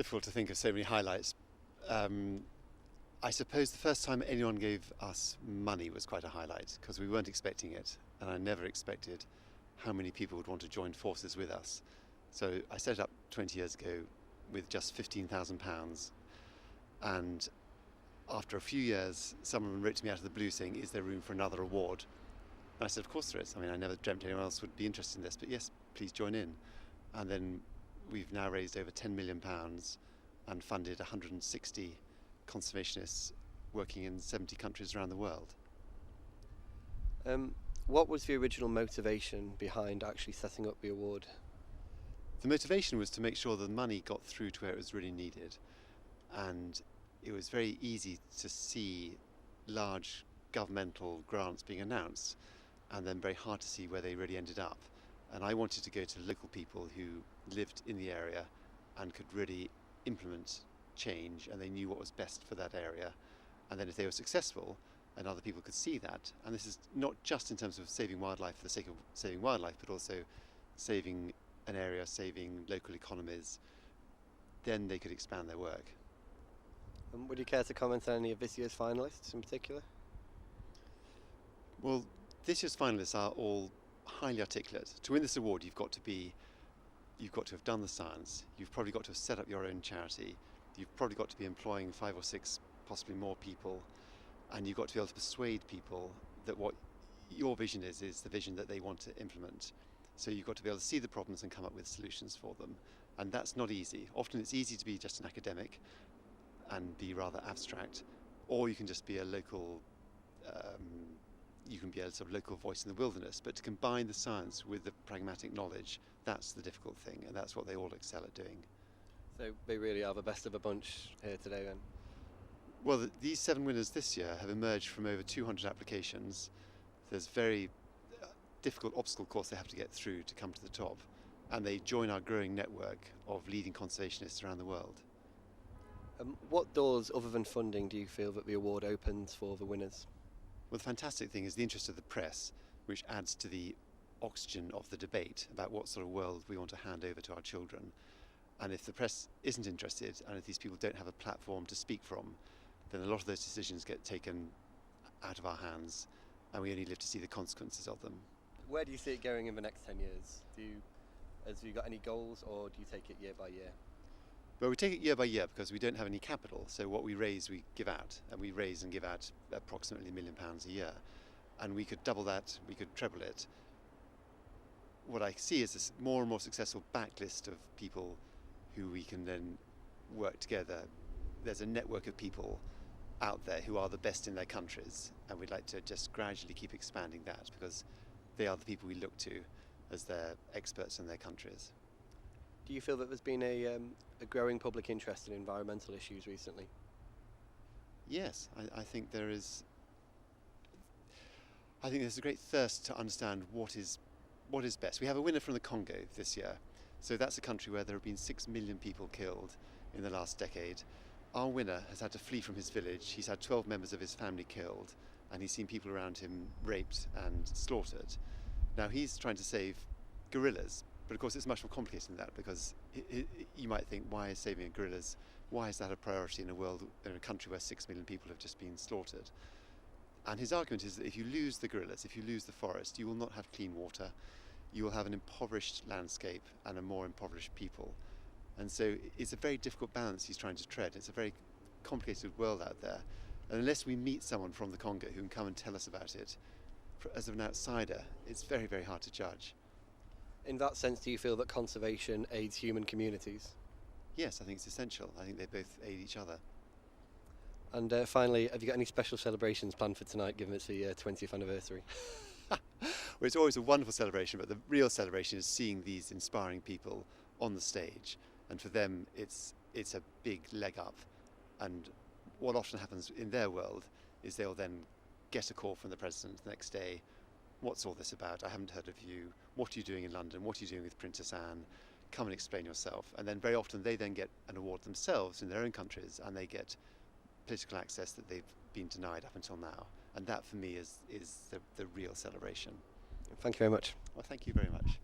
Difficult to think of so many highlights. Um, I suppose the first time anyone gave us money was quite a highlight because we weren't expecting it, and I never expected how many people would want to join forces with us. So I set it up 20 years ago with just £15,000, and after a few years, someone wrote to me out of the blue saying, "Is there room for another award?" And I said, "Of course there is. I mean, I never dreamt anyone else would be interested in this, but yes, please join in." And then we've now raised over £10 million and funded 160 conservationists working in 70 countries around the world. Um, what was the original motivation behind actually setting up the award? The motivation was to make sure the money got through to where it was really needed, and it was very easy to see large governmental grants being announced and then very hard to see where they really ended up. And I wanted to go to local people who lived in the area and could really implement change, and they knew what was best for that area. And then if they were successful and other people could see that, and this is not just in terms of saving wildlife for the sake of saving wildlife, but also saving an area, saving local economies, then they could expand their work. Would you care to comment on any of this year's finalists in particular? Well, this year's finalists are all highly articulate. To win this award, you've got to have done the science, you've probably got to have set up your own charity, you've probably got to be employing 5 or 6, possibly more people, and you've got to be able to persuade people that what your vision is the vision that they want to implement. So you've got to be able to see the problems and come up with solutions for them. And that's not easy. Often it's easy to be just an academic and be rather abstract, or you can just be a local you can be a sort of local voice in the wilderness, but to combine the science with the pragmatic knowledge, that's the difficult thing, and that's what they all excel at doing. So they really are the best of a bunch here today then? Well, these 7 winners this year have emerged from over 200 applications. There's very difficult obstacle course they have to get through to come to the top, and they join our growing network of leading conservationists around the world. What doors other than funding do you feel that the award opens for the winners? Well, the fantastic thing is the interest of the press, which adds to the oxygen of the debate about what sort of world we want to hand over to our children. And if the press isn't interested, and if these people don't have a platform to speak from, then a lot of those decisions get taken out of our hands, and we only live to see the consequences of them. Where do you see it going in the next 10 years? Have you got any goals, or do you take it year by year? Well, we take it year by year because we don't have any capital, so what we raise we give out, and we raise and give out approximately £1 million a year, and we could double that, we could treble it. What I see is this more and more successful backlist of people who we can then work together. There's a network of people out there who are the best in their countries, and we'd like to just gradually keep expanding that because they are the people we look to as their experts in their countries. Do you feel that there's been a growing public interest in environmental issues recently? Yes, I think there is. I think there's a great thirst to understand what is best. We have a winner from the Congo this year, so that's a country where there have been 6 million people killed in the last decade. Our winner has had to flee from his village. He's had 12 members of his family killed, and he's seen people around him raped and slaughtered. Now he's trying to save gorillas, but of course it's much more complicated than that, because you might think, why is saving gorillas, why is that a priority in a country where 6 million people have just been slaughtered? And his argument is that if you lose the gorillas, if you lose the forest, you will not have clean water, you will have an impoverished landscape and a more impoverished people. And so it's a very difficult balance he's trying to tread. It's a very complicated world out there. And unless we meet someone from the Congo who can come and tell us about it, as an outsider, it's very, very hard to judge. In that sense, do you feel that conservation aids human communities? Yes, I think it's essential. I think they both aid each other. And finally, have you got any special celebrations planned for tonight, given it's the 20th anniversary? Well, it's always a wonderful celebration, but the real celebration is seeing these inspiring people on the stage. And for them, it's a big leg up. And what often happens in their world is they'll then get a call from the president the next day. What's all this about? I haven't heard of you. What are you doing in London? What are you doing with Princess Anne? Come and explain yourself. And then very often they then get an award themselves in their own countries, and they get political access that they've been denied up until now. And that for me is the real celebration. Thank you very much. Well, thank you very much.